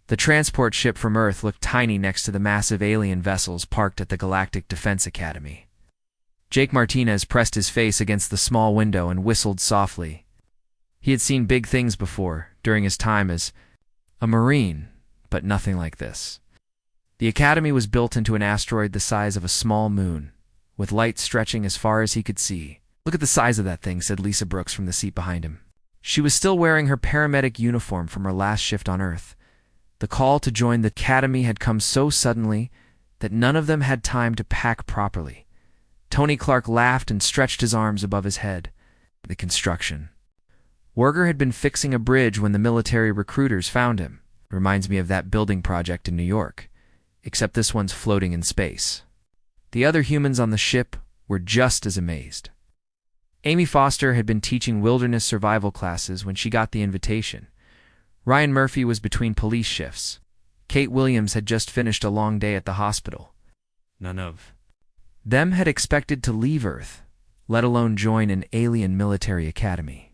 The transport ship from Earth looked tiny next to the massive alien vessels parked at the Galactic Defense Academy. Jake Martinez pressed his face against the small window and whistled softly. He had seen big things before, during his time as a Marine, but nothing like this. The Academy was built into an asteroid the size of a small moon, with light stretching as far as he could see. "Look at the size of that thing," said Lisa Brooks from the seat behind him. She was still wearing her paramedic uniform from her last shift on Earth. The call to join the Academy had come so suddenly that none of them had time to pack properly. Tony Clark laughed and stretched his arms above his head. The construction. Werger had been fixing a bridge when the military recruiters found him. Reminds me of that building project in New York, except this one's floating in space. The other humans on the ship were just as amazed. Amy Foster had been teaching wilderness survival classes when she got the invitation. Ryan Murphy was between police shifts. Kate Williams had just finished a long day at the hospital. None of them had expected to leave Earth, let alone join an alien military academy.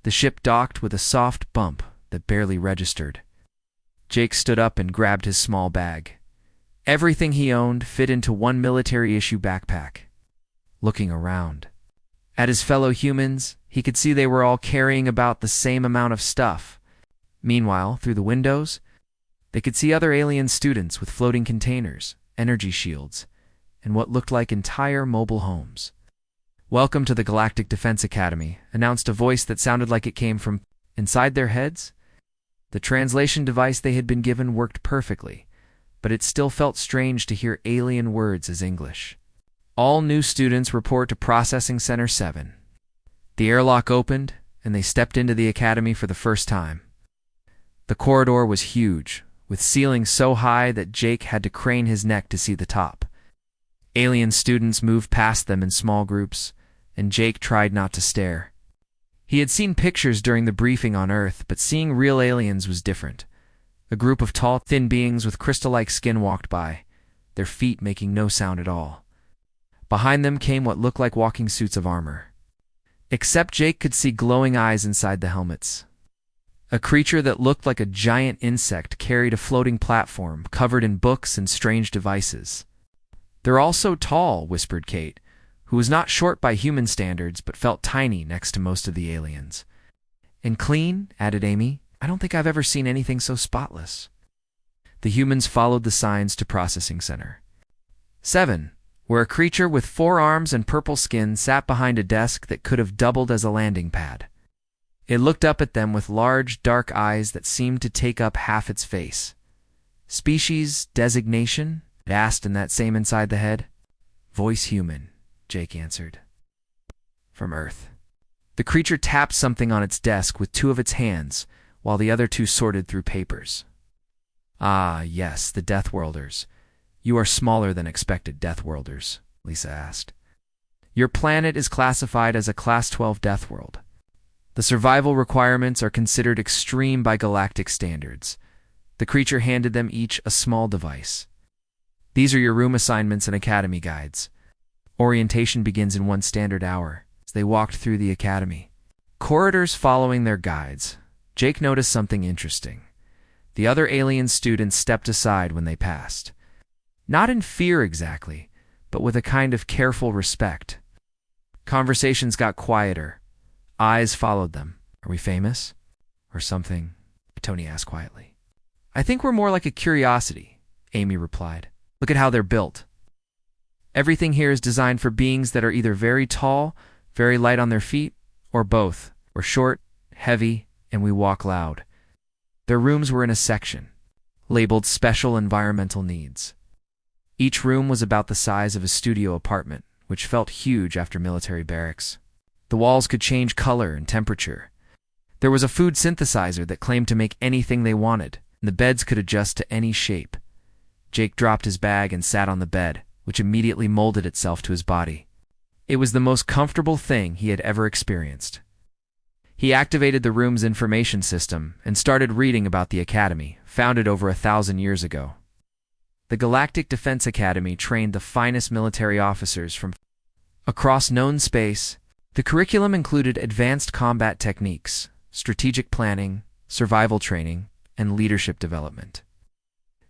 The ship docked with a soft bump that barely registered. Jake stood up and grabbed his small bag. Everything he owned fit into one military-issue backpack. Looking around at his fellow humans, he could see they were all carrying about the same amount of stuff. Meanwhile, through the windows, they could see other alien students with floating containers, energy shields, and what looked like entire mobile homes. "Welcome to the Galactic Defense Academy," announced a voice that sounded like it came from inside their heads. The translation device they had been given worked perfectly, but it still felt strange to hear alien words as English. "All new students report to Processing Center 7. The airlock opened, and they stepped into the academy for the first time. The corridor was huge, with ceilings so high that Jake had to crane his neck to see the top. Alien students moved past them in small groups, and Jake tried not to stare. He had seen pictures during the briefing on Earth, but seeing real aliens was different. A group of tall, thin beings with crystal-like skin walked by, their feet making no sound at all. Behind them came what looked like walking suits of armor. Except Jake could see glowing eyes inside the helmets. A creature that looked like a giant insect carried a floating platform covered in books and strange devices. "They're all so tall," whispered Kate, who was not short by human standards but felt tiny next to most of the aliens. "And clean," added Amy. "I don't think I've ever seen anything so spotless." The humans followed the signs to Processing Center 7, where a creature with 4 arms and purple skin sat behind a desk that could have doubled as a landing pad. It looked up at them with large, dark eyes that seemed to take up half its face. "Species designation?" it asked in that same inside the head. "Voice human," Jake answered. "From Earth." The creature tapped something on its desk with 2 of its hands, while the other 2 sorted through papers. "Ah, yes, the Deathworlders. You are smaller than expected Deathworlders," Lisa asked. "Your planet is classified as a Class 12 Deathworld. The survival requirements are considered extreme by galactic standards." The creature handed them each a small device. "These are your room assignments and academy guides. Orientation begins in 1 standard hour." As they walked through the academy corridors following their guides, Jake noticed something interesting. The other alien students stepped aside when they passed. Not in fear exactly, but with a kind of careful respect. Conversations got quieter. Eyes followed them. "Are we famous? Or something?" Tony asked quietly. "I think we're more like a curiosity," Amy replied. "Look at how they're built. Everything here is designed for beings that are either very tall, very light on their feet, or both. We're short, heavy, and we walk loud." Their rooms were in a section, labeled Special Environmental Needs. Each room was about the size of a studio apartment, which felt huge after military barracks. The walls could change color and temperature. There was a food synthesizer that claimed to make anything they wanted, and the beds could adjust to any shape. Jake dropped his bag and sat on the bed, which immediately molded itself to his body. It was the most comfortable thing he had ever experienced. He activated the room's information system and started reading about the Academy, founded over 1,000 years ago. The Galactic Defense Academy trained the finest military officers from across known space. The curriculum included advanced combat techniques, strategic planning, survival training, and leadership development.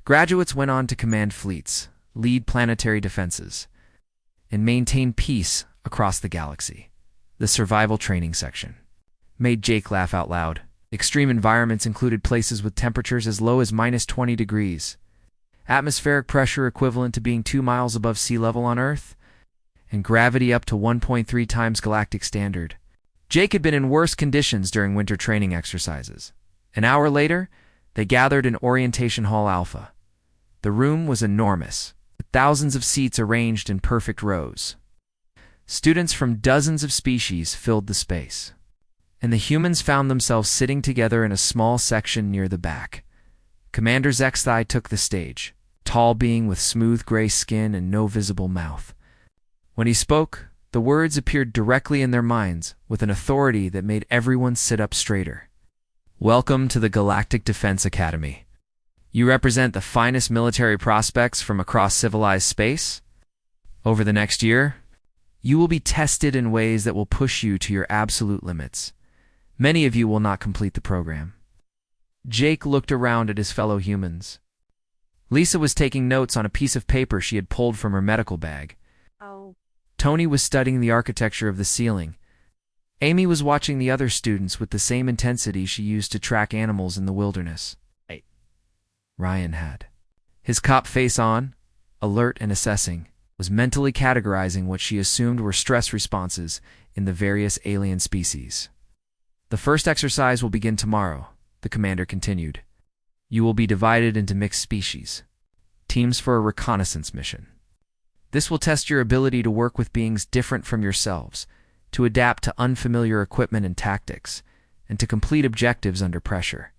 Graduates went on to command fleets, lead planetary defenses, and maintain peace across the galaxy. The survival training section made Jake laugh out loud. Extreme environments included places with temperatures as low as -20 degrees, atmospheric pressure equivalent to being 2 miles above sea level on Earth, and gravity up to 1.3 times galactic standard. Jake had been in worse conditions during winter training exercises. An hour later, they gathered in Orientation Hall Alpha. The room was enormous, with thousands of seats arranged in perfect rows. Students from dozens of species filled the space, and the humans found themselves sitting together in a small section near the back. Commander Zexthai took the stage, tall being with smooth gray skin and no visible mouth. When he spoke, the words appeared directly in their minds with an authority that made everyone sit up straighter. Welcome to the Galactic Defense Academy. You represent the finest military prospects from across civilized space. Over the next year, you will be tested in ways that will push you to your absolute limits. Many of you will not complete the program. Jake looked around at his fellow humans. Lisa was taking notes on a piece of paper she had pulled from her medical bag. Tony was studying the architecture of the ceiling. Amy was watching the other students with the same intensity she used to track animals in the wilderness. Ryan had his cop face on, alert and assessing, was mentally categorizing what she assumed were stress responses in the various alien species. The first exercise will begin tomorrow, the commander continued. You will be divided into mixed species, teams for a reconnaissance mission. This will test your ability to work with beings different from yourselves, to adapt to unfamiliar equipment and tactics, and to complete objectives under pressure.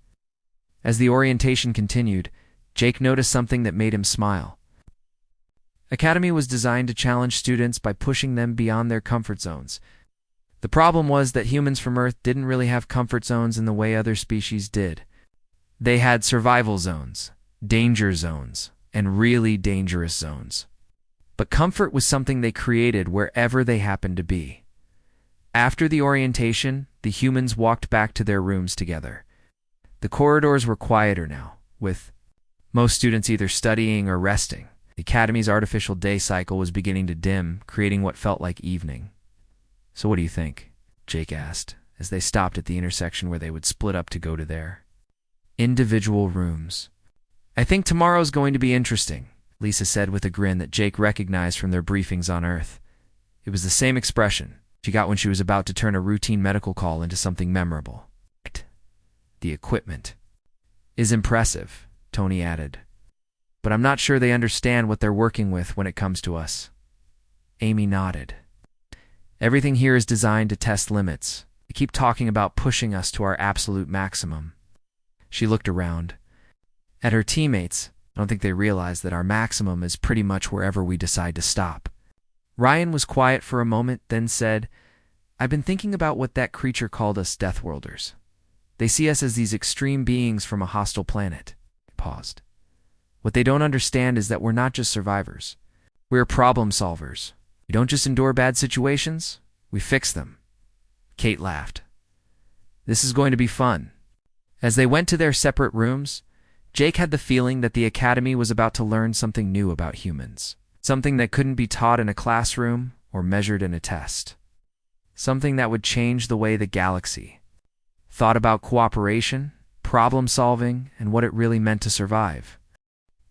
As the orientation continued, Jake noticed something that made him smile. Academy was designed to challenge students by pushing them beyond their comfort zones. The problem was that humans from Earth didn't really have comfort zones in the way other species did. They had survival zones, danger zones, and really dangerous zones. But comfort was something they created wherever they happened to be. After the orientation, the humans walked back to their rooms together. The corridors were quieter now, with most students either studying or resting. The Academy's artificial day cycle was beginning to dim, creating what felt like evening. So what do you think? Jake asked, as they stopped at the intersection where they would split up to go to their individual rooms. I think tomorrow's going to be interesting, Lisa said with a grin that Jake recognized from their briefings on Earth. It was the same expression she got when she was about to turn a routine medical call into something memorable. The equipment is impressive, Tony added. But I'm not sure they understand what they're working with when it comes to us. Amy nodded. Everything here is designed to test limits. They keep talking about pushing us to our absolute maximum. She looked around. At her teammates, I don't think they realize that our maximum is pretty much wherever we decide to stop. Ryan was quiet for a moment, then said, I've been thinking about what that creature called us Deathworlders. They see us as these extreme beings from a hostile planet. He paused. What they don't understand is that we're not just survivors. We're problem solvers. We don't just endure bad situations, we fix them. Kate laughed. This is going to be fun. As they went to their separate rooms, Jake had the feeling that the Academy was about to learn something new about humans. Something that couldn't be taught in a classroom or measured in a test. Something that would change the way the galaxy thought about cooperation, problem solving, and what it really meant to survive.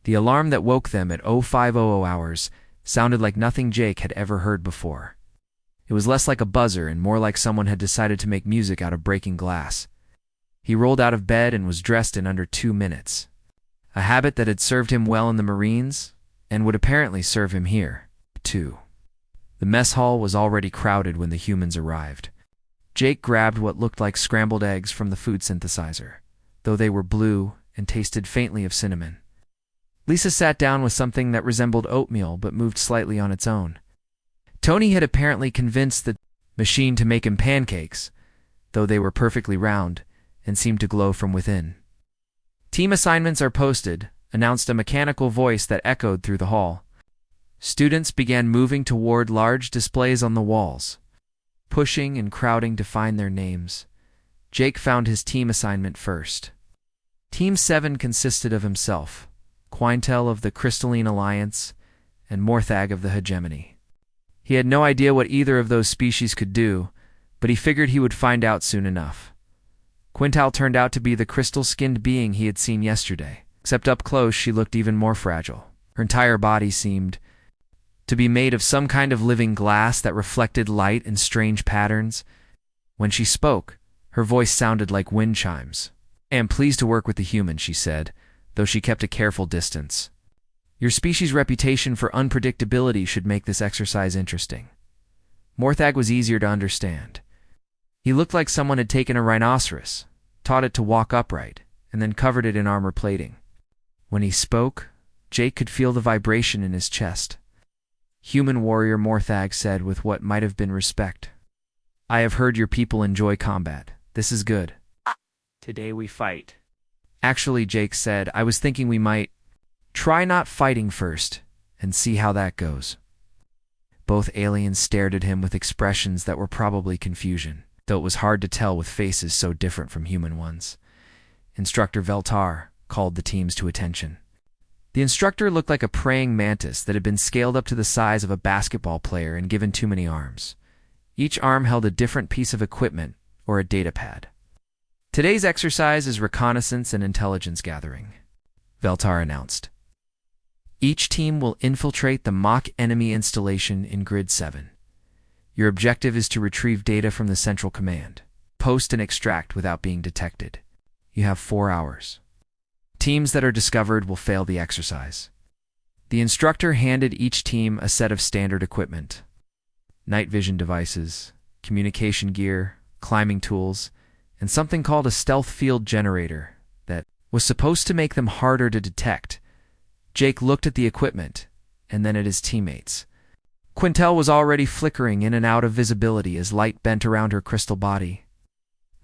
The alarm that woke them at 0500 hours sounded like nothing Jake had ever heard before. It was less like a buzzer and more like someone had decided to make music out of breaking glass. He rolled out of bed and was dressed in under 2 minutes. A habit that had served him well in the Marines and would apparently serve him here, too. The mess hall was already crowded when the humans arrived. Jake grabbed what looked like scrambled eggs from the food synthesizer, though they were blue and tasted faintly of cinnamon. Lisa sat down with something that resembled oatmeal but moved slightly on its own. Tony had apparently convinced the machine to make him pancakes, though they were perfectly round and seemed to glow from within. Team assignments are posted, announced a mechanical voice that echoed through the hall. Students began moving toward large displays on the walls, pushing and crowding to find their names. Jake found his team assignment first. Team 7 consisted of himself, Quintel of the Crystalline Alliance, and Morthag of the Hegemony. He had no idea what either of those species could do, but he figured he would find out soon enough. Quintal turned out to be the crystal-skinned being he had seen yesterday, except up close she looked even more fragile. Her entire body seemed to be made of some kind of living glass that reflected light in strange patterns. When she spoke, her voice sounded like wind chimes. "I am pleased to work with the humans," she said, though she kept a careful distance. "Your species' reputation for unpredictability should make this exercise interesting." Morthag was easier to understand. He looked like someone had taken a rhinoceros, taught it to walk upright, and then covered it in armor plating. When he spoke, Jake could feel the vibration in his chest. "Human warrior," Morthag said with what might have been respect. "I have heard your people enjoy combat. This is good. Today we fight." "Actually," Jake said, "I was thinking we might try not fighting first and see how that goes." Both aliens stared at him with expressions that were probably confusion, though it was hard to tell with faces so different from human ones. Instructor Veltar called the teams to attention. The instructor looked like a praying mantis that had been scaled up to the size of a basketball player and given too many arms. Each arm held a different piece of equipment or a data pad. "Today's exercise is reconnaissance and intelligence gathering," Veltar announced. "Each team will infiltrate the mock enemy installation in Grid 7. Your objective is to retrieve data from the central command, post and extract without being detected. You have 4 hours. Teams that are discovered will fail the exercise." The instructor handed each team a set of standard equipment: night vision devices, communication gear, climbing tools, and something called a stealth field generator that was supposed to make them harder to detect. Jake looked at the equipment and then at his teammates. Quintel was already flickering in and out of visibility as light bent around her crystal body.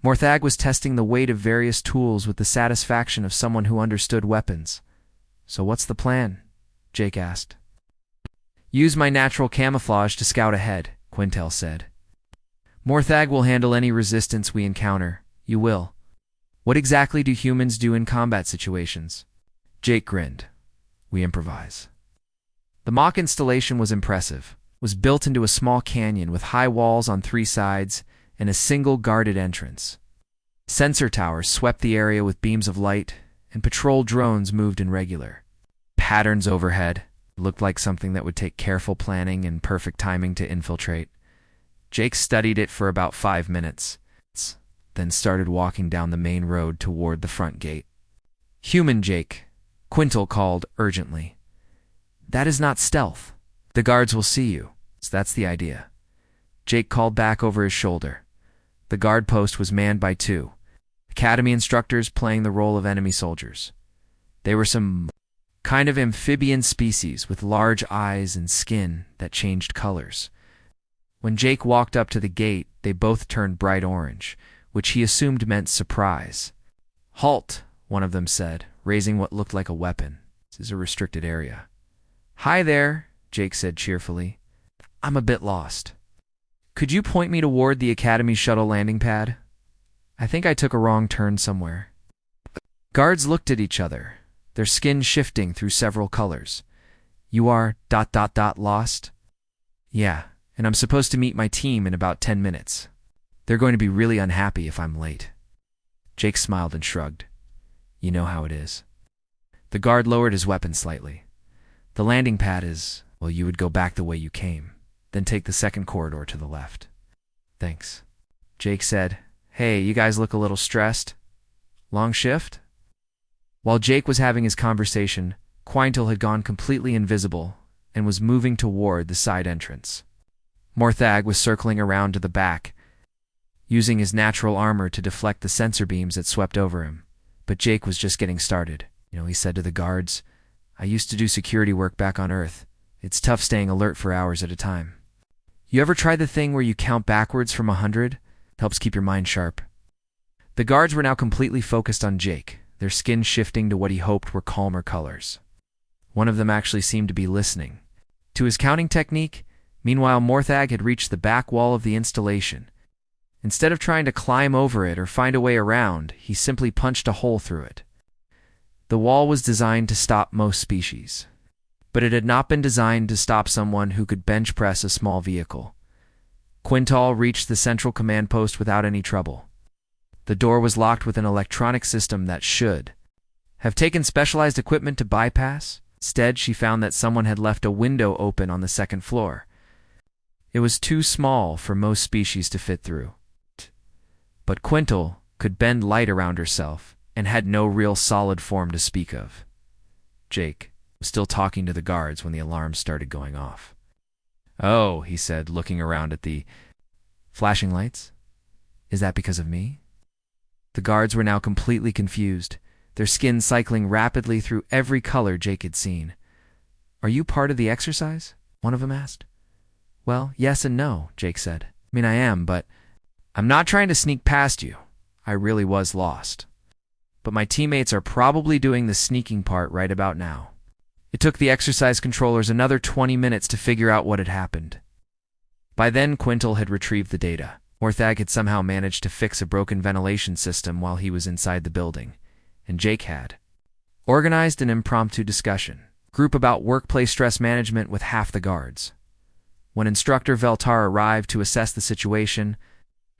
Morthag was testing the weight of various tools with the satisfaction of someone who understood weapons. "So what's the plan?" Jake asked. "Use my natural camouflage to scout ahead," Quintel said. "Morthag will handle any resistance we encounter." "You will. What exactly do humans do in combat situations?" Jake grinned. "We improvise." The mock installation was impressive. It was built into a small canyon with high walls on 3 sides and a single guarded entrance. Sensor towers swept the area with beams of light, and patrol drones moved in regular patterns overhead. It looked like something that would take careful planning and perfect timing to infiltrate. Jake studied it for about 5 minutes, then started walking down the main road toward the front gate. "Human Jake," Quintel called urgently. "That is not stealth. The guards will see you. So that's the idea." Jake called back over his shoulder. The guard post was manned by 2 academy instructors playing the role of enemy soldiers. They were some kind of amphibian species with large eyes and skin that changed colors. When Jake walked up to the gate, they both turned bright orange, which he assumed meant surprise. "Halt," one of them said, raising what looked like a weapon. "This is a restricted area." "Hi there," Jake said cheerfully. "I'm a bit lost. Could you point me toward the Academy shuttle landing pad? I think I took a wrong turn somewhere." Guards looked at each other, their skin shifting through several colors. "You are ... lost?" "Yeah, and I'm supposed to meet my team in about 10 minutes. They're going to be really unhappy if I'm late." Jake smiled and shrugged. "You know how it is." The guard lowered his weapon slightly. "The landing pad is, well, you would go back the way you came, then take the second corridor to the left." "Thanks." Jake said, "Hey, you guys look a little stressed. Long shift?" While Jake was having his conversation, Quintel had gone completely invisible and was moving toward the side entrance. Morthag was circling around to the back, using his natural armor to deflect the sensor beams that swept over him. But Jake was just getting started. He said to the guards, "I used to do security work back on Earth. It's tough staying alert for hours at a time. You ever try the thing where you count backwards from 100? Helps keep your mind sharp." The guards were now completely focused on Jake, their skin shifting to what he hoped were calmer colors. One of them actually seemed to be listening to his counting technique. Meanwhile, Morthag had reached the back wall of the installation. Instead of trying to climb over it or find a way around, he simply punched a hole through it. The wall was designed to stop most species, but it had not been designed to stop someone who could bench press a small vehicle. Quintal reached the central command post without any trouble. The door was locked with an electronic system that should have taken specialized equipment to bypass. Instead, she found that someone had left a window open on the second floor. It was too small for most species to fit through. But Quintal could bend light around herself and had no real solid form to speak of. Jake was still talking to the guards when the alarms started going off. "Oh," he said, looking around at the flashing lights. "Is that because of me?" The guards were now completely confused, their skin cycling rapidly through every color Jake had seen. "Are you part of the exercise?" one of them asked. "Well, yes and no," Jake said. "I mean, I am, but I'm not trying to sneak past you. I really was lost. But my teammates are probably doing the sneaking part right about now." It took the exercise controllers another 20 minutes to figure out what had happened. By then, Quintal had retrieved the data. Morthag had somehow managed to fix a broken ventilation system while he was inside the building, and Jake had organized an impromptu discussion group about workplace stress management with half the guards. When Instructor Veltar arrived to assess the situation,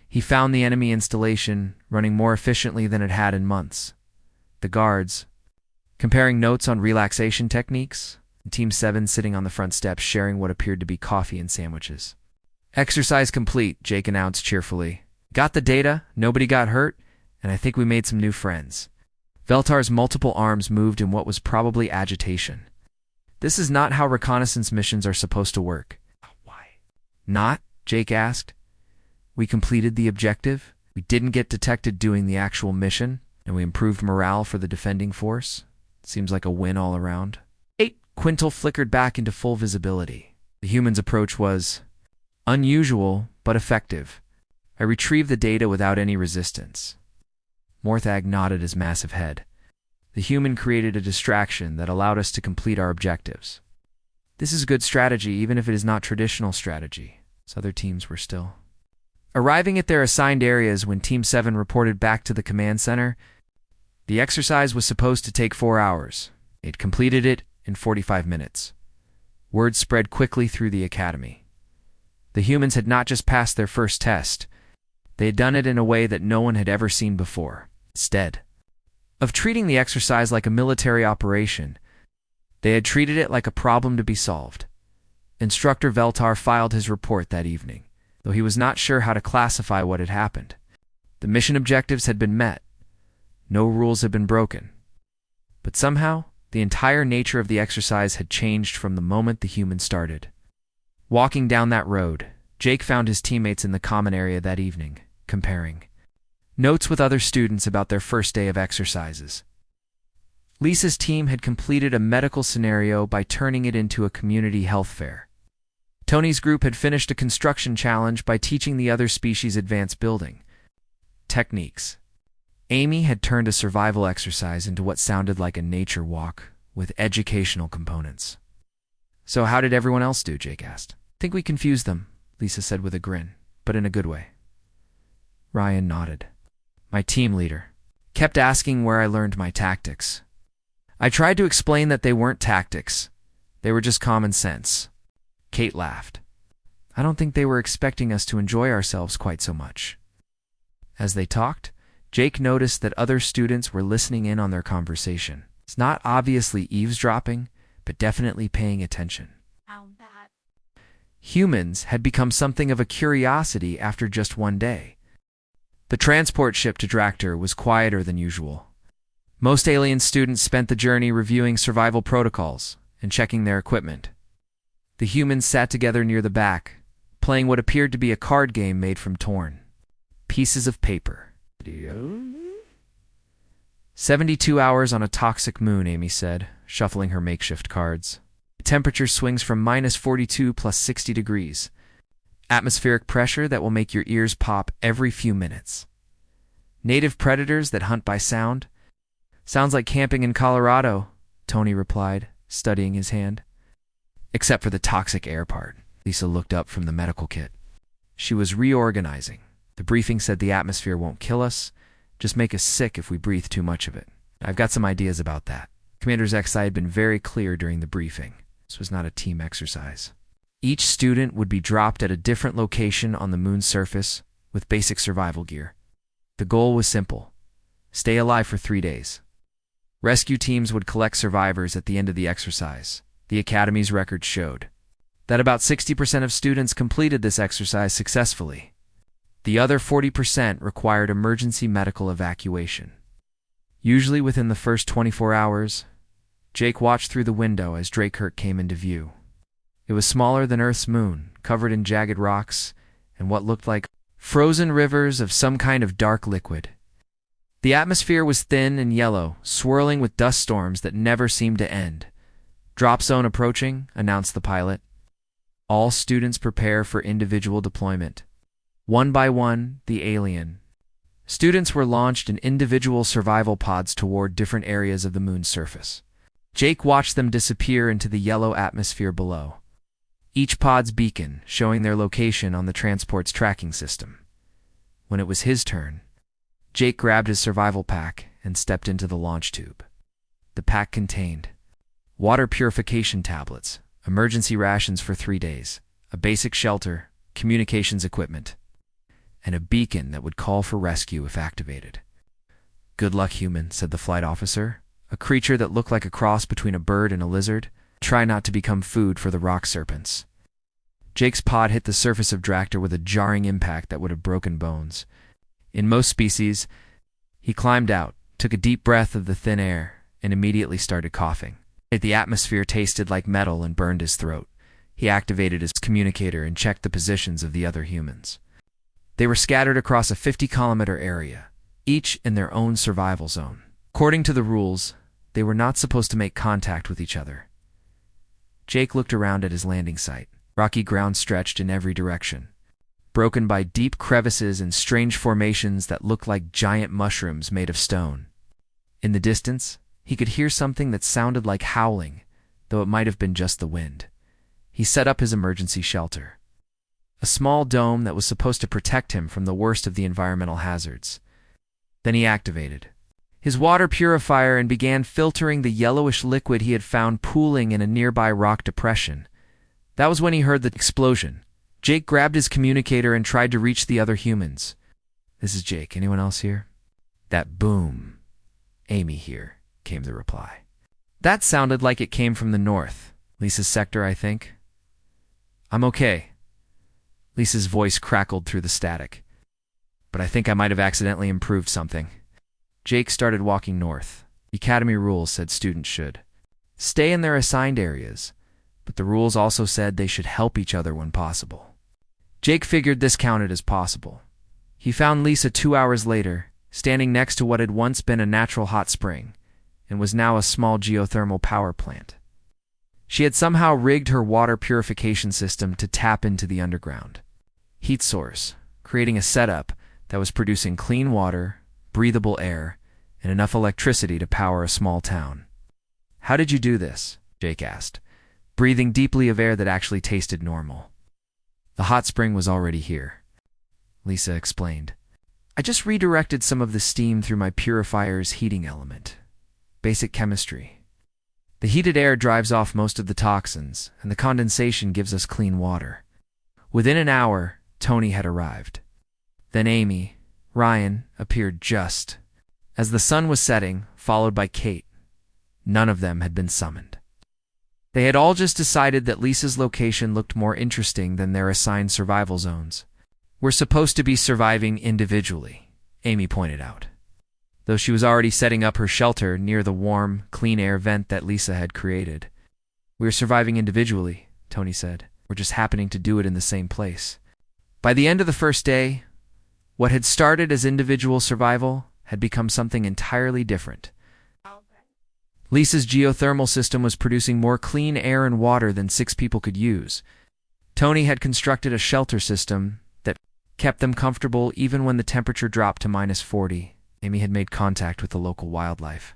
he found the enemy installation running more efficiently than it had in months. The guards comparing notes on relaxation techniques, and Team 7 sitting on the front steps sharing what appeared to be coffee and sandwiches. "Exercise complete," Jake announced cheerfully. "Got the data, nobody got hurt, and I think we made some new friends." Veltar's multiple arms moved in what was probably agitation. "This is not how reconnaissance missions are supposed to work." "Why not?" Jake asked. "We completed the objective, we didn't get detected doing the actual mission, and we improved morale for the defending force. Seems like a win all around." Quintal flickered back into full visibility. The human's approach was unusual, but effective. "I retrieved the data without any resistance." Morthag nodded his massive head. "The human created a distraction that allowed us to complete our objectives. This is good strategy, even if it is not traditional strategy." So other teams were still arriving at their assigned areas when Team 7 reported back to the command center. The exercise was supposed to take 4 hours. It completed it in 45 minutes. Word spread quickly through the academy. The humans had not just passed their first test, they had done it in a way that no one had ever seen before. Instead of treating the exercise like a military operation, they had treated it like a problem to be solved. Instructor Veltar filed his report that evening, though he was not sure how to classify what had happened. The mission objectives had been met. No rules had been broken. But somehow, the entire nature of the exercise had changed from the moment the human started. Walking down that road, Jake found his teammates in the common area that evening, comparing notes with other students about their first day of exercises. Lisa's team had completed a medical scenario by turning it into a community health fair. Tony's group had finished a construction challenge by teaching the other species advanced building techniques. Amy had turned a survival exercise into what sounded like a nature walk with educational components. "So how did everyone else do?" Jake asked. "Think we confused them," Lisa said with a grin, but in a good way. Ryan nodded. "My team leader kept asking where I learned my tactics. I tried to explain that they weren't tactics. They were just common sense." Kate laughed. "I don't think they were expecting us to enjoy ourselves quite so much." As they talked, Jake noticed that other students were listening in on their conversation. It's not obviously eavesdropping, but definitely paying attention. Humans had become something of a curiosity after just one day. The transport ship to Dractor was quieter than usual. Most alien students spent the journey reviewing survival protocols and checking their equipment. The humans sat together near the back, playing what appeared to be a card game made from torn pieces of paper. 72 hours on a toxic moon, Amy said, shuffling her makeshift cards. The temperature swings from -42 plus 60 degrees. Atmospheric pressure that will make your ears pop every few minutes. Native predators that hunt by sound. Sounds like camping in Colorado, Tony replied, studying his hand. Except for the toxic air part. Lisa looked up from the medical kit. She was reorganizing. The briefing said the atmosphere won't kill us, just make us sick if we breathe too much of it. I've got some ideas about that. Commander Zexai had been very clear during the briefing. This was not a team exercise. Each student would be dropped at a different location on the moon's surface with basic survival gear. The goal was simple: stay alive for 3 days. Rescue teams would collect survivors at the end of the exercise. The Academy's records showed that about 60% of students completed this exercise successfully. The other 40% required emergency medical evacuation. Usually within the first 24 hours, Jake watched through the window as Drakehurt came into view. It was smaller than Earth's moon, covered in jagged rocks and what looked like frozen rivers of some kind of dark liquid. The atmosphere was thin and yellow, swirling with dust storms that never seemed to end. "Drop zone approaching," announced the pilot. All students prepare for individual deployment. One by one, the alien. Students were launched in individual survival pods toward different areas of the moon's surface. Jake watched them disappear into the yellow atmosphere below, each pod's beacon showing their location on the transport's tracking system. When it was his turn, Jake grabbed his survival pack and stepped into the launch tube. The pack contained water purification tablets, emergency rations for 3 days, a basic shelter, communications equipment, and a beacon that would call for rescue if activated. "Good luck, human," said the flight officer, a creature that looked like a cross between a bird and a lizard. "Try not to become food for the rock serpents." Jake's pod hit the surface of Draktor with a jarring impact that would have broken bones. In most species, he climbed out, took a deep breath of the thin air, and immediately started coughing. The atmosphere tasted like metal and burned his throat. He activated his communicator and checked the positions of the other humans. They were scattered across a 50-kilometer area, each in their own survival zone. According to the rules, they were not supposed to make contact with each other. Jake looked around at his landing site. Rocky ground stretched in every direction, broken by deep crevices and strange formations that looked like giant mushrooms made of stone. In the distance, he could hear something that sounded like howling, though it might have been just the wind. He set up his emergency shelter, a small dome that was supposed to protect him from the worst of the environmental hazards. Then he activated his water purifier and began filtering the yellowish liquid he had found pooling in a nearby rock depression. That was when he heard the explosion. Jake grabbed his communicator and tried to reach the other humans. "This is Jake. Anyone else here?" That boom. "Amy here," came the reply. That sounded like it came from the north. "Lisa's sector, I think." "I'm okay." Lisa's voice crackled through the static. "But I think I might have accidentally improved something." Jake started walking north. The Academy rules said students should stay in their assigned areas, but the rules also said they should help each other when possible. Jake figured this counted as possible. He found Lisa 2 hours later, standing next to what had once been a natural hot spring, and was now a small geothermal power plant. She had somehow rigged her water purification system to tap into the underground heat source, creating a setup that was producing clean water, breathable air, and enough electricity to power a small town. "How did you do this?" Jake asked, breathing deeply of air that actually tasted normal. "The hot spring was already here," Lisa explained. "I just redirected some of the steam through my purifier's heating element. Basic chemistry. The heated air drives off most of the toxins, and the condensation gives us clean water." Within an hour, Tony had arrived. Then Amy, Ryan, appeared just as the sun was setting, followed by Kate. None of them had been summoned. They had all just decided that Lisa's location looked more interesting than their assigned survival zones. "We're supposed to be surviving individually," Amy pointed out, though she was already setting up her shelter near the warm, clean air vent that Lisa had created. "We're surviving individually," Tony said. "We're just happening to do it in the same place." By the end of the first day, what had started as individual survival had become something entirely different. Lisa's geothermal system was producing more clean air and water than 6 people could use. Tony had constructed a shelter system that kept them comfortable even when the temperature dropped to -40. Amy had made contact with the local wildlife.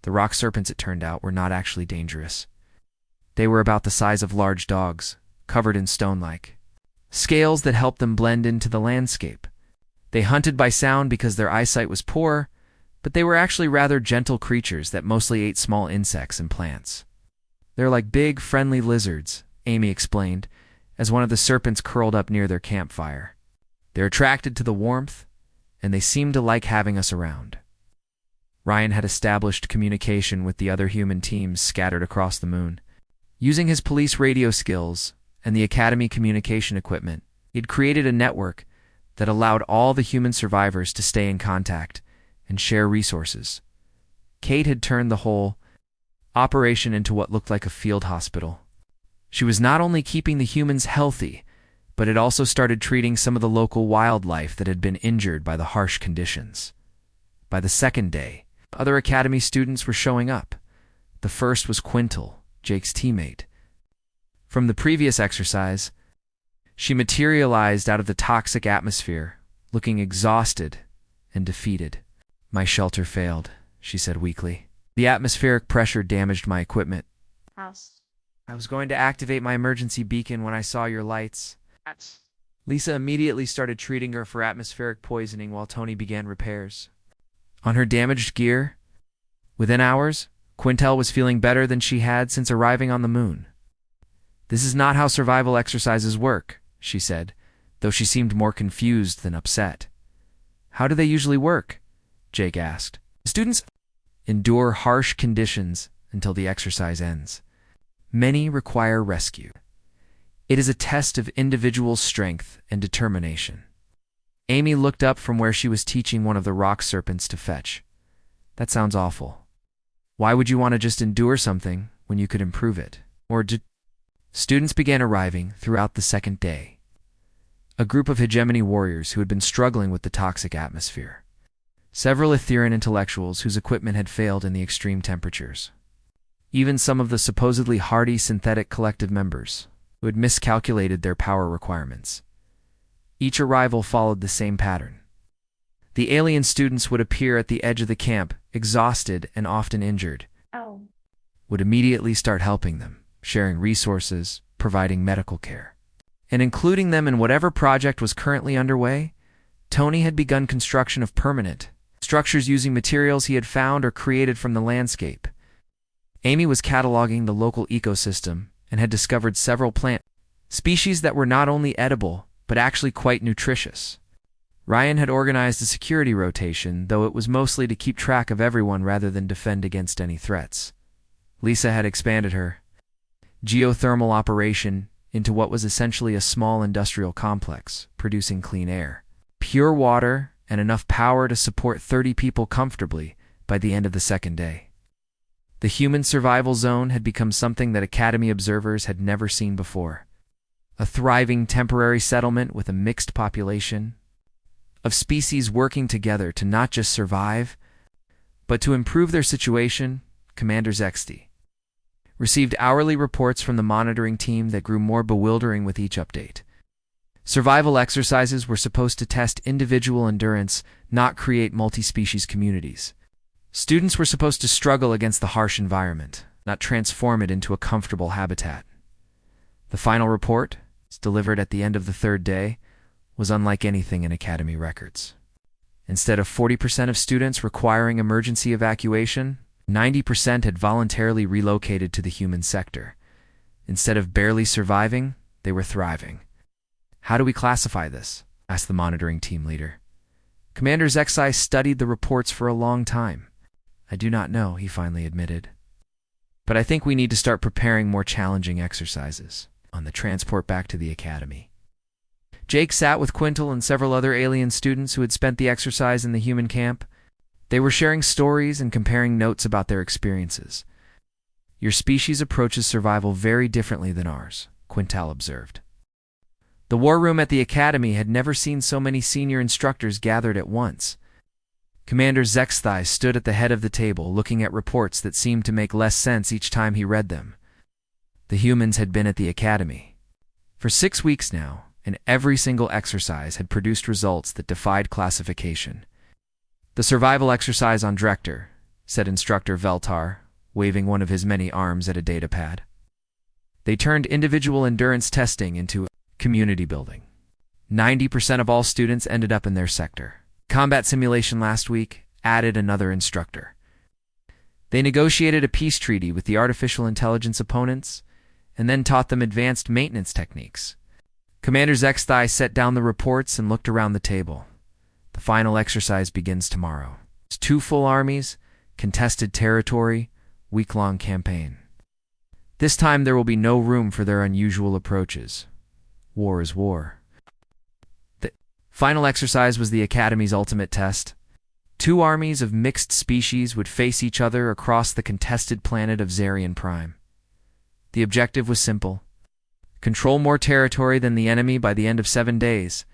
The rock serpents, it turned out, were not actually dangerous. They were about the size of large dogs, covered in stone-like scales that helped them blend into the landscape. They hunted by sound because their eyesight was poor, but they were actually rather gentle creatures that mostly ate small insects and plants. "They're like big, friendly lizards," Amy explained, as one of the serpents curled up near their campfire. "They're attracted to the warmth, and they seem to like having us around." Ryan had established communication with the other human teams scattered across the moon. Using his police radio skills and the Academy communication equipment, he'd created a network that allowed all the human survivors to stay in contact and share resources. Kate had turned the whole operation into what looked like a field hospital. She was not only keeping the humans healthy, but had also started treating some of the local wildlife that had been injured by the harsh conditions. By the second day, other Academy students were showing up. The first was Quintal, Jake's teammate. From the previous exercise, she materialized out of the toxic atmosphere, looking exhausted and defeated. "My shelter failed," she said weakly. "The atmospheric pressure damaged my equipment. I was going to activate my emergency beacon when I saw your lights." Lisa immediately started treating her for atmospheric poisoning while Tony began repairs on her damaged gear. Within hours, Quintel was feeling better than she had since arriving on the moon. "This is not how survival exercises work," she said, though she seemed more confused than upset. "How do they usually work?" Jake asked. "Students endure harsh conditions until the exercise ends. Many require rescue. It is a test of individual strength and determination." Amy looked up from where she was teaching one of the rock serpents to fetch. "That sounds awful. Why would you want to just endure something when you could improve it?" Students began arriving throughout the second day. A group of hegemony warriors who had been struggling with the toxic atmosphere. Several Etherean intellectuals whose equipment had failed in the extreme temperatures. Even some of the supposedly hardy synthetic collective members who had miscalculated their power requirements. Each arrival followed the same pattern. The alien students would appear at the edge of the camp, exhausted and often injured. Would immediately start helping them, sharing resources, providing medical care, and including them in whatever project was currently underway. Tony had begun construction of permanent structures using materials he had found or created from the landscape. Amy was cataloging the local ecosystem and had discovered several plant species that were not only edible, but actually quite nutritious. Ryan had organized a security rotation, though it was mostly to keep track of everyone rather than defend against any threats. Lisa had expanded her geothermal operation into what was essentially a small industrial complex, producing clean air, pure water, and enough power to support 30 people comfortably by the end of the second day. The human survival zone had become something that Academy observers had never seen before. A thriving temporary settlement with a mixed population of species working together to not just survive, but to improve their situation. Commander Zexty received hourly reports from the monitoring team that grew more bewildering with each update. Survival exercises were supposed to test individual endurance, not create multi-species communities. Students were supposed to struggle against the harsh environment, not transform it into a comfortable habitat. The final report, delivered at the end of the third day, was unlike anything in Academy records. Instead of 40% of students requiring emergency evacuation, 90% had voluntarily relocated to the human sector. Instead of barely surviving, they were thriving. "How do we classify this?" asked the monitoring team leader. Commander Zexai studied the reports for a long time. "I do not know," he finally admitted. "But I think we need to start preparing more challenging exercises on the transport back to the Academy." Jake sat with Quintal and several other alien students who had spent the exercise in the human camp. They were sharing stories and comparing notes about their experiences. "Your species approaches survival very differently than ours," Quintal observed. The war room at the Academy had never seen so many senior instructors gathered at once. Commander Zexthai stood at the head of the table, looking at reports that seemed to make less sense each time he read them. The humans had been at the Academy for 6 weeks now, and every single exercise had produced results that defied classification. "The survival exercise on Drektor," said Instructor Veltar, waving one of his many arms at a datapad. They turned individual endurance testing into community building. 90% of all students ended up in their sector. Combat simulation last week, added another instructor. They negotiated a peace treaty with the artificial intelligence opponents, and then taught them advanced maintenance techniques. Commander Zexthai set down the reports and looked around the table. The final exercise begins tomorrow. It's 2 full armies, contested territory, week-long campaign. This time there will be no room for their unusual approaches. War is war. The final exercise was the Academy's ultimate test. 2 armies of mixed species would face each other across the contested planet of Zarian Prime. The objective was simple: control more territory than the enemy by the end of 7 days.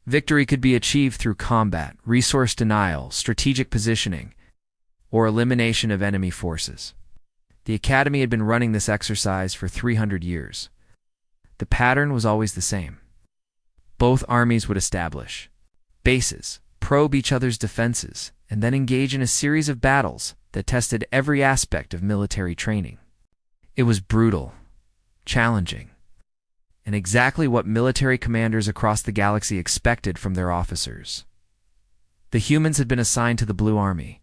Victory could be achieved through combat, resource denial, strategic positioning, or elimination of enemy forces. The Academy had been running this exercise for 300 years. The pattern was always the same. Both armies would establish bases, probe each other's defenses, and then engage in a series of battles that tested every aspect of military training. It was brutal, challenging, and exactly what military commanders across the galaxy expected from their officers. The humans had been assigned to the Blue Army.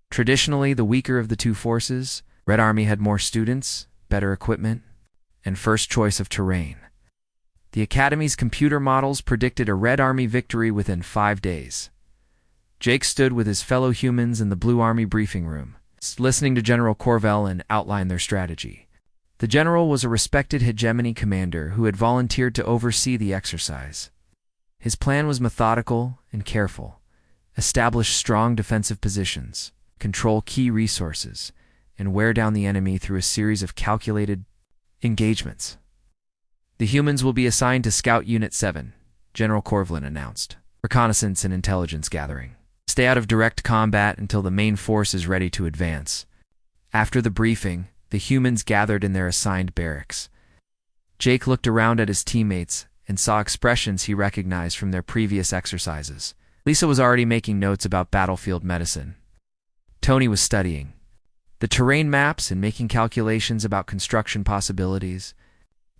Traditionally the weaker of the 2 forces, Red Army had more students, better equipment, and first choice of terrain. The Academy's computer models predicted a Red Army victory within 5 days. Jake stood with his fellow humans in the Blue Army briefing room, listening to General Corvell and outline their strategy. The general was a respected hegemony commander who had volunteered to oversee the exercise. His plan was methodical and careful: establish strong defensive positions, control key resources, and wear down the enemy through a series of calculated engagements. The humans will be assigned to Scout Unit 7, General Corvlin announced. Reconnaissance and intelligence gathering. Stay out of direct combat until the main force is ready to advance. After the briefing, the humans gathered in their assigned barracks. Jake looked around at his teammates and saw expressions he recognized from their previous exercises. Lisa was already making notes about battlefield medicine. Tony was studying the terrain maps and making calculations about construction possibilities.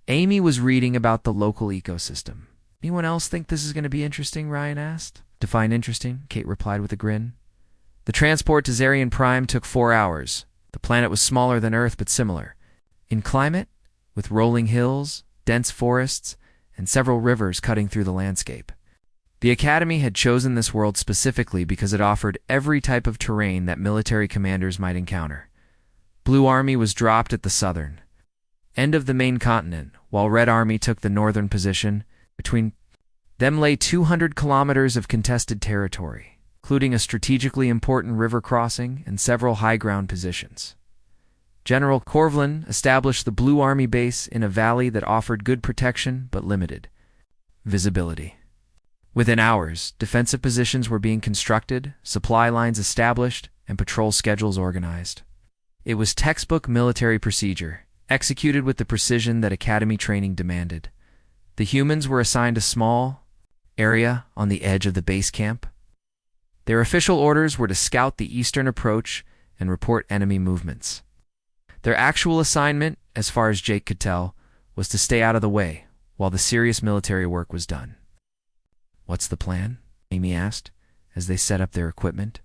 Amy was reading about the local ecosystem. Anyone else think this is going to be interesting? Ryan asked. Define interesting, Kate replied with a grin. The transport to Zarian Prime took 4 hours. The planet was smaller than Earth but similar in climate, with rolling hills, dense forests, and several rivers cutting through the landscape. The Academy had chosen this world specifically because it offered every type of terrain that military commanders might encounter. Blue Army was dropped at the southern end of the main continent, while Red Army took the northern position. Between them lay 200 kilometers of contested territory, including a strategically important river crossing and several high ground positions. General Corvlin established the Blue Army base in a valley that offered good protection but limited visibility. Within hours, defensive positions were being constructed, supply lines established, and patrol schedules organized. It was textbook military procedure, executed with the precision that Academy training demanded. The humans were assigned a small area on the edge of the base camp. Their official orders were to scout the eastern approach and report enemy movements. Their actual assignment, as far as Jake could tell, was to stay out of the way while the serious military work was done. "What's the plan?" Amy asked, as they set up their equipment.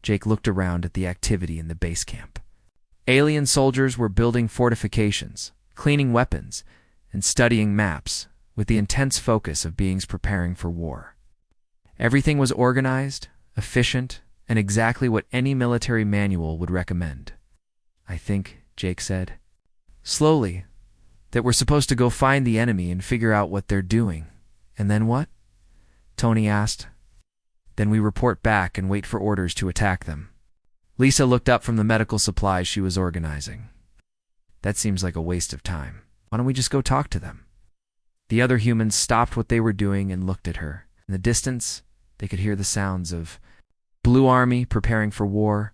Jake looked around at the activity in the base camp. Alien soldiers were building fortifications, cleaning weapons, and studying maps, with the intense focus of beings preparing for war. Everything was organized, efficient, and exactly what any military manual would recommend. "I think," Jake said, slowly, "that we're supposed to go find the enemy and figure out what they're doing. And then what?" Tony asked. "Then we report back and wait for orders to attack them." Lisa looked up from the medical supplies she was organizing. "That seems like a waste of time. Why don't we just go talk to them?" The other humans stopped what they were doing and looked at her. In the distance, they could hear the sounds of Blue Army preparing for war,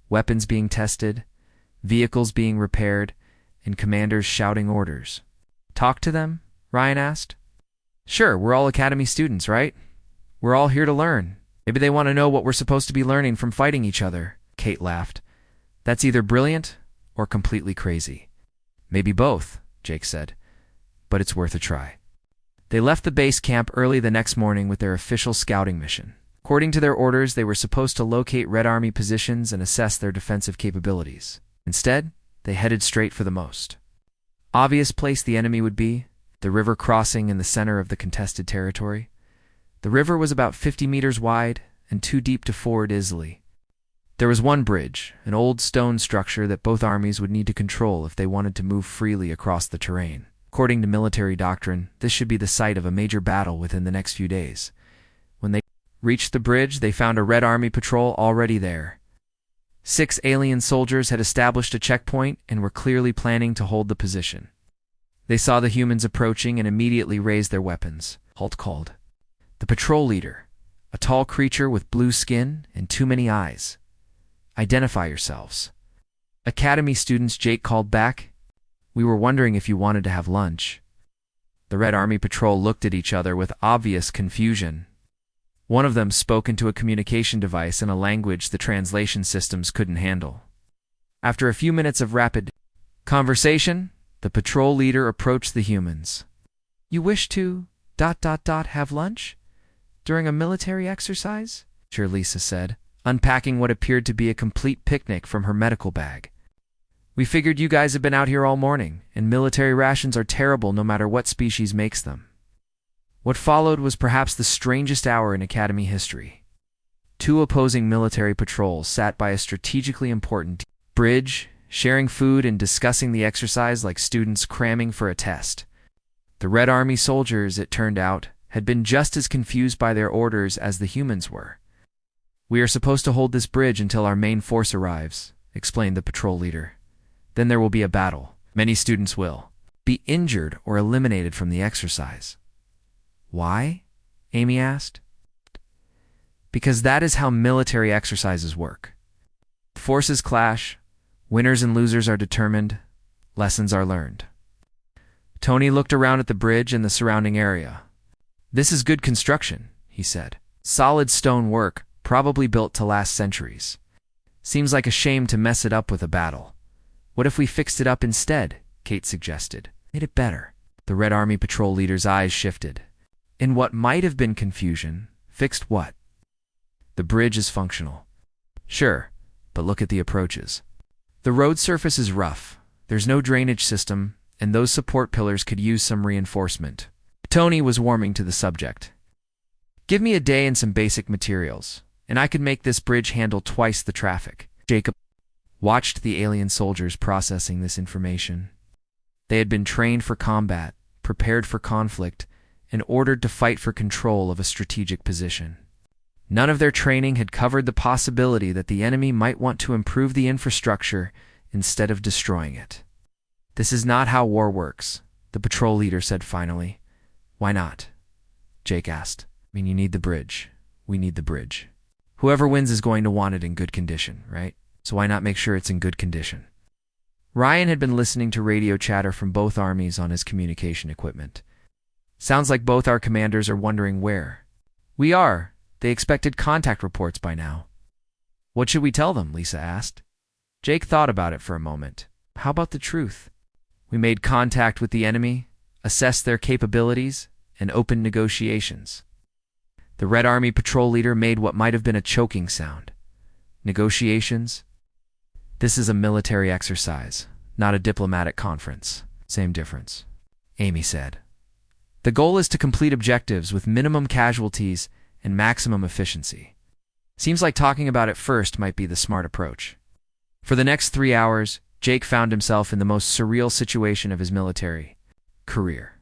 weapons being tested, vehicles being repaired, and commanders shouting orders. "Talk to them?" Ryan asked. "Sure, we're all Academy students, right? We're all here to learn. Maybe they want to know what we're supposed to be learning from fighting each other." Kate laughed. "That's either brilliant or completely crazy." "Maybe both," Jake said, "but it's worth a try." They left the base camp early the next morning with their official scouting mission. According to their orders, they were supposed to locate Red Army positions and assess their defensive capabilities. Instead, they headed straight for the most obvious place the enemy would be, the river crossing in the center of the contested territory. The river was about 50 meters wide and too deep to ford easily. There was one bridge, an old stone structure that both armies would need to control if they wanted to move freely across the terrain. According to military doctrine, this should be the site of a major battle within the next few days. When they reached the bridge, they found a Red Army patrol already there. 6 alien soldiers had established a checkpoint and were clearly planning to hold the position. They saw the humans approaching and immediately raised their weapons. Halt called. The patrol leader, a tall creature with blue skin and too many eyes. Identify yourselves. Academy students, Jake called back. We were wondering if you wanted to have lunch. The Red Army patrol looked at each other with obvious confusion. One of them spoke into a communication device in a language the translation systems couldn't handle. After a few minutes of rapid conversation, the patrol leader approached the humans. You wish to ... have lunch? During a military exercise? Lisa said, unpacking what appeared to be a complete picnic from her medical bag. We figured you guys have been out here all morning, and military rations are terrible no matter what species makes them. What followed was perhaps the strangest hour in Academy history. 2 opposing military patrols sat by a strategically important bridge, sharing food and discussing the exercise like students cramming for a test. The Red Army soldiers, it turned out, had been just as confused by their orders as the humans were. We are supposed to hold this bridge until our main force arrives, explained the patrol leader. Then there will be a battle. Many students will be injured or eliminated from the exercise. Why? Amy asked. Because that is how military exercises work. Forces clash, winners and losers are determined, lessons are learned. Tony looked around at the bridge and the surrounding area. This is good construction, he said. Solid stone work, probably built to last centuries. Seems like a shame to mess it up with a battle. What if we fixed it up instead? Kate suggested. Made it better. The Red Army patrol leader's eyes shifted. In what might have been confusion, fixed what? The bridge is functional. Sure, but look at the approaches. The road surface is rough, there's no drainage system, and those support pillars could use some reinforcement. Tony was warming to the subject. Give me a day and some basic materials, and I could make this bridge handle twice the traffic. Jacob watched the alien soldiers processing this information. They had been trained for combat, prepared for conflict, and ordered to fight for control of a strategic position. None of their training had covered the possibility that the enemy might want to improve the infrastructure instead of destroying it. This is not how war works, the patrol leader said finally. Why not? Jake asked. I mean, you need the bridge. We need the bridge. Whoever wins is going to want it in good condition, right? So why not make sure it's in good condition? Ryan had been listening to radio chatter from both armies on his communication equipment. Sounds like both our commanders are wondering where. We are. They expected contact reports by now. What should we tell them? Lisa asked. Jake thought about it for a moment. How about the truth? We made contact with the enemy, assessed their capabilities, and opened negotiations. The Red Army patrol leader made what might have been a choking sound. Negotiations? This is a military exercise, not a diplomatic conference. Same difference, Amy said. The goal is to complete objectives with minimum casualties and maximum efficiency. Seems like talking about it first might be the smart approach. For the next 3 hours, Jake found himself in the most surreal situation of his military career.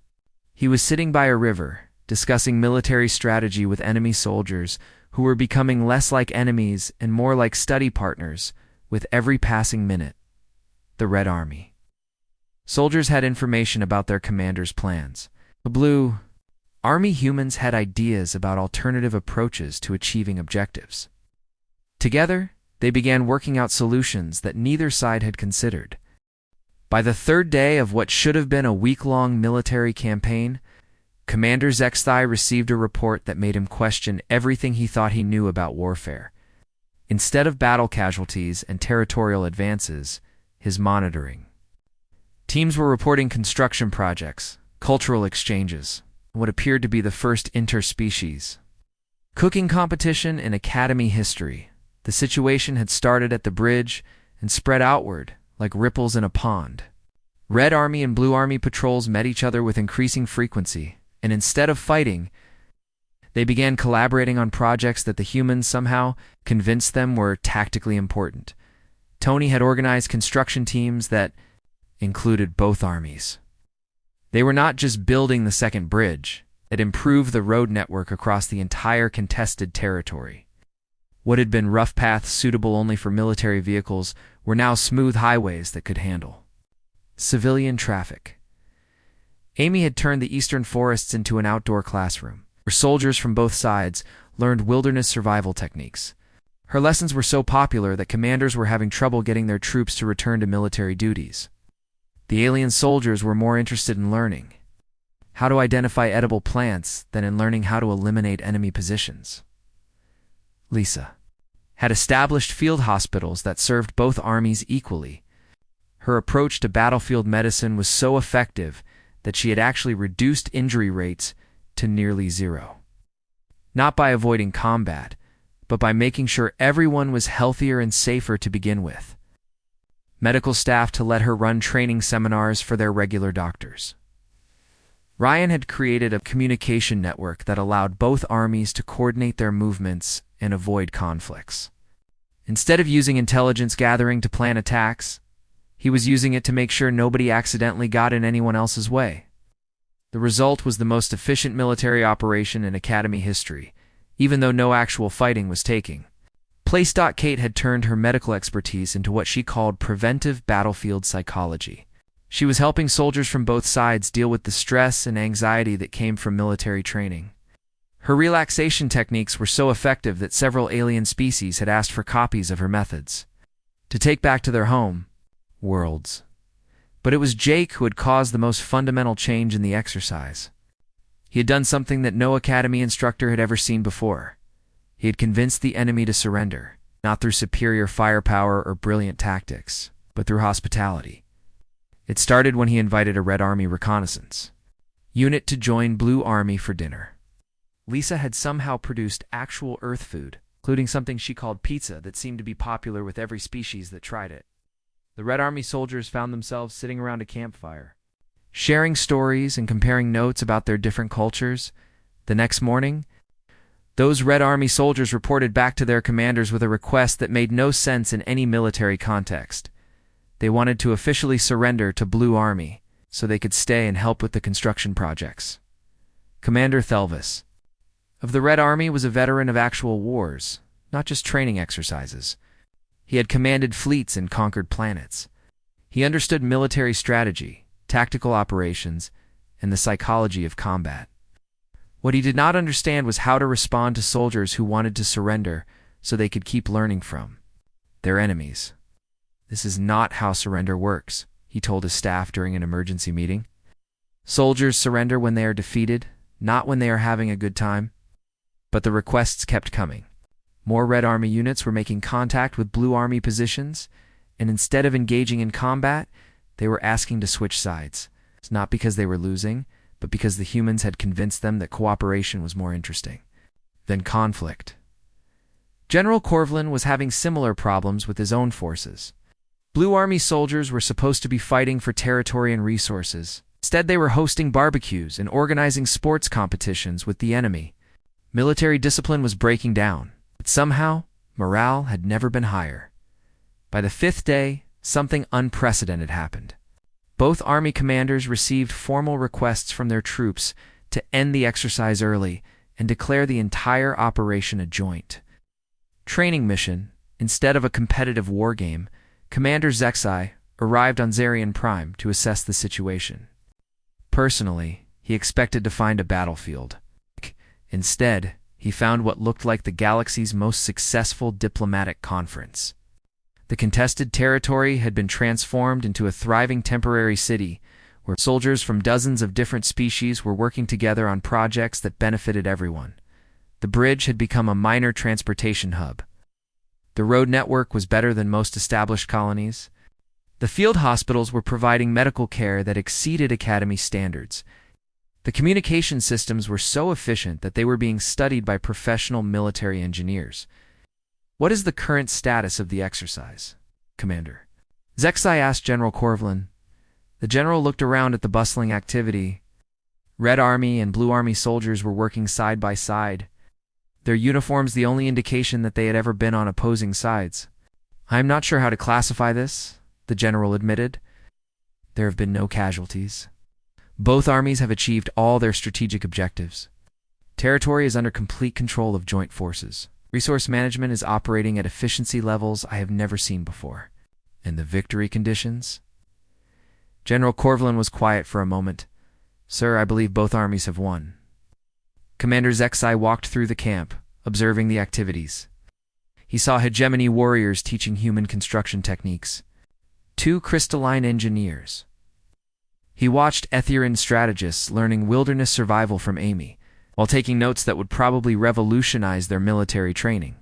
He was sitting by a river, discussing military strategy with enemy soldiers who were becoming less like enemies and more like study partners with every passing minute. The Red Army. Soldiers had information about their commander's plans. The Blue Army humans had ideas about alternative approaches to achieving objectives. Together, they began working out solutions that neither side had considered. By the 3rd day of what should have been a week-long military campaign, Commander Zexthai received a report that made him question everything he thought he knew about warfare. Instead of battle casualties and territorial advances, his monitoring. Teams were reporting construction projects, cultural exchanges, what appeared to be the first interspecies Cooking competition in Academy history. The situation had started at the bridge and spread outward like ripples in a pond. Red Army and Blue Army patrols met each other with increasing frequency, and instead of fighting, they began collaborating on projects that the humans somehow convinced them were tactically important. Tony had organized construction teams that included both armies. They were not just building the second bridge, it improved the road network across the entire contested territory. What had been rough paths suitable only for military vehicles were now smooth highways that could handle civilian traffic. Amy had turned the eastern forests into an outdoor classroom, where soldiers from both sides learned wilderness survival techniques. Her lessons were so popular that commanders were having trouble getting their troops to return to military duties. The alien soldiers were more interested in learning how to identify edible plants than in learning how to eliminate enemy positions. Lisa had established field hospitals that served both armies equally. Her approach to battlefield medicine was so effective that she had actually reduced injury rates to nearly zero. Not by avoiding combat, but by making sure everyone was healthier and safer to begin with. Medical staff to let her run training seminars for their regular doctors. Ryan had created a communication network that allowed both armies to coordinate their movements and avoid conflicts. Instead of using intelligence gathering to plan attacks, he was using it to make sure nobody accidentally got in anyone else's way. The result was the most efficient military operation in Academy history, even though no actual fighting was taking place. Kate had turned her medical expertise into what she called preventive battlefield psychology. She was helping soldiers from both sides deal with the stress and anxiety that came from military training. Her relaxation techniques were so effective that several alien species had asked for copies of her methods to take back to their home worlds. But it was Jake who had caused the most fundamental change in the exercise. He had done something that no Academy instructor had ever seen before. He had convinced the enemy to surrender, not through superior firepower or brilliant tactics, but through hospitality. It started when he invited a Red Army reconnaissance unit to join Blue Army for dinner. Lisa had somehow produced actual Earth food, including something she called pizza that seemed to be popular with every species that tried it. The Red Army soldiers found themselves sitting around a campfire, sharing stories and comparing notes about their different cultures. The next morning, those Red Army soldiers reported back to their commanders with a request that made no sense in any military context. They wanted to officially surrender to Blue Army so they could stay and help with the construction projects. Commander Thelvis of the Red Army was a veteran of actual wars, not just training exercises. He had commanded fleets and conquered planets. He understood military strategy, tactical operations, and the psychology of combat. What he did not understand was how to respond to soldiers who wanted to surrender so they could keep learning from their enemies. "This is not how surrender works," he told his staff during an emergency meeting. "Soldiers surrender when they are defeated, not when they are having a good time." But the requests kept coming. More Red Army units were making contact with Blue Army positions, and instead of engaging in combat, they were asking to switch sides. It's not because they were losing, but because the humans had convinced them that cooperation was more interesting than conflict. General Corvlin was having similar problems with his own forces. Blue Army soldiers were supposed to be fighting for territory and resources. Instead, they were hosting barbecues and organizing sports competitions with the enemy. Military discipline was breaking down, but somehow, morale had never been higher. By the fifth day, something unprecedented happened. Both army commanders received formal requests from their troops to end the exercise early and declare the entire operation a joint training mission instead of a competitive war game. Commander Zexai arrived on Zarian Prime to assess the situation. Personally, he expected to find a battlefield. Instead, he found what looked like the galaxy's most successful diplomatic conference. The contested territory had been transformed into a thriving temporary city where soldiers from dozens of different species were working together on projects that benefited everyone. The bridge had become a minor transportation hub. The road network was better than most established colonies. The field hospitals were providing medical care that exceeded Academy standards. The communication systems were so efficient that they were being studied by professional military engineers. "What is the current status of the exercise, Commander?" Zexai asked General Corvlin. The general looked around at the bustling activity. Red Army and Blue Army soldiers were working side by side, their uniforms the only indication that they had ever been on opposing sides. "I am not sure how to classify this," the general admitted. "There have been no casualties. Both armies have achieved all their strategic objectives. Territory is under complete control of joint forces. Resource management is operating at efficiency levels I have never seen before. And the victory conditions?" General Corvlin was quiet for a moment. "Sir, I believe both armies have won." Commander Zexai walked through the camp, observing the activities. He saw hegemony warriors teaching human construction techniques, 2 crystalline engineers. He watched Etherean strategists learning wilderness survival from Amy, while taking notes that would probably revolutionize their military training.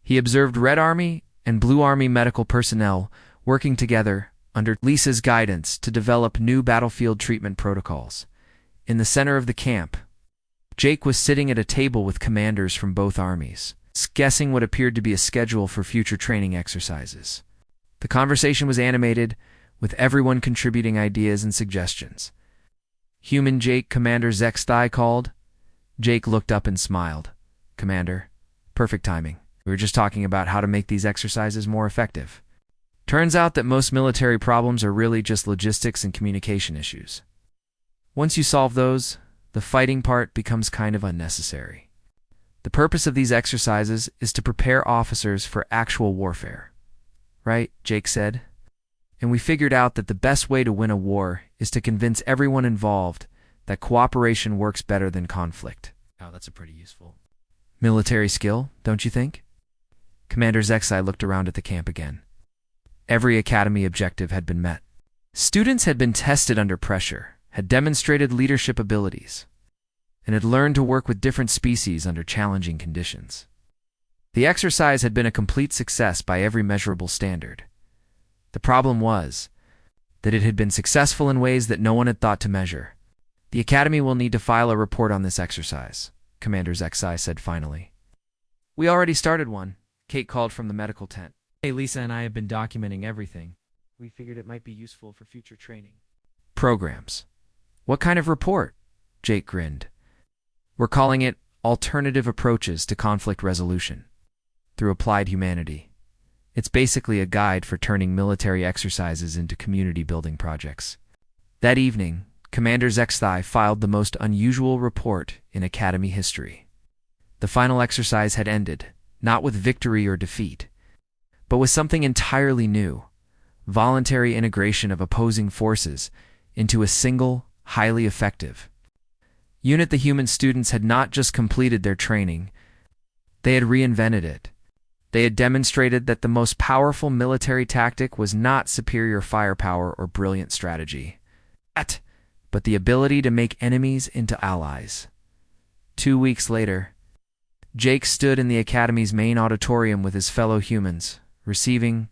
He observed Red Army and Blue Army medical personnel working together under Lisa's guidance to develop new battlefield treatment protocols. In the center of the camp, Jake was sitting at a table with commanders from both armies, guessing what appeared to be a schedule for future training exercises. The conversation was animated, with everyone contributing ideas and suggestions. "Human Jake," Commander Zexai called. Jake looked up and smiled. "Commander, perfect timing. We were just talking about how to make these exercises more effective. Turns out that most military problems are really just logistics and communication issues. Once you solve those, the fighting part becomes kind of unnecessary. The purpose of these exercises is to prepare officers for actual warfare." "Right," Jake said. "And we figured out that the best way to win a war is to convince everyone involved that cooperation works better than conflict." "Oh, that's a pretty useful military skill, don't you think?" Commander Zexai looked around at the camp again. Every academy objective had been met. Students had been tested under pressure, had demonstrated leadership abilities, and had learned to work with different species under challenging conditions. The exercise had been a complete success by every measurable standard. The problem was that it had been successful in ways that no one had thought to measure. "The Academy will need to file a report on this exercise," Commander Zexai said finally. "We already started one," Kate called from the medical tent. "Hey, Lisa and I have been documenting everything. We figured it might be useful for future training." "Programs. What kind of report?" Jake grinned. "We're calling it Alternative Approaches to Conflict Resolution through Applied Humanity. It's basically a guide for turning military exercises into community-building projects." That evening, Commander Zexai filed the most unusual report in Academy history. The final exercise had ended, not with victory or defeat, but with something entirely new: voluntary integration of opposing forces into a single, highly effective unit. The human students had not just completed their training, they had reinvented it. They had demonstrated that the most powerful military tactic was not superior firepower or brilliant strategy, but the ability to make enemies into allies. 2 weeks later, Jake stood in the Academy's main auditorium with his fellow humans, receiving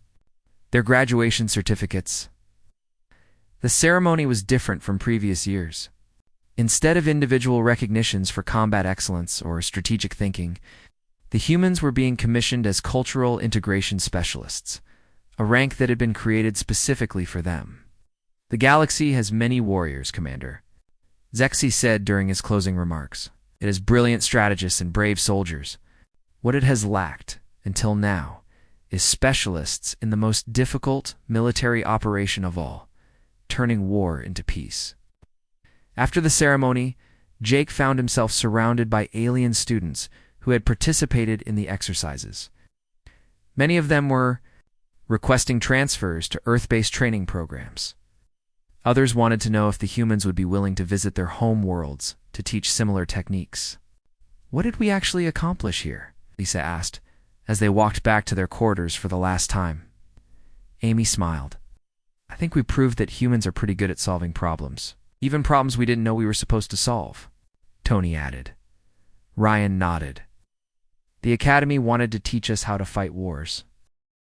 their graduation certificates. The ceremony was different from previous years. Instead of individual recognitions for combat excellence or strategic thinking, the humans were being commissioned as cultural integration specialists, a rank that had been created specifically for them. "The galaxy has many warriors, Commander," Zexai said during his closing remarks. "It has brilliant strategists and brave soldiers. What it has lacked, until now, is specialists in the most difficult military operation of all, turning war into peace." After the ceremony, Jake found himself surrounded by alien students who had participated in the exercises. Many of them were requesting transfers to Earth-based training programs. Others wanted to know if the humans would be willing to visit their home worlds to teach similar techniques. "What did we actually accomplish here?" Lisa asked, as they walked back to their quarters for the last time. Amy smiled. "I think we proved that humans are pretty good at solving problems, even problems we didn't know we were supposed to solve," Tony added. Ryan nodded. "The Academy wanted to teach us how to fight wars.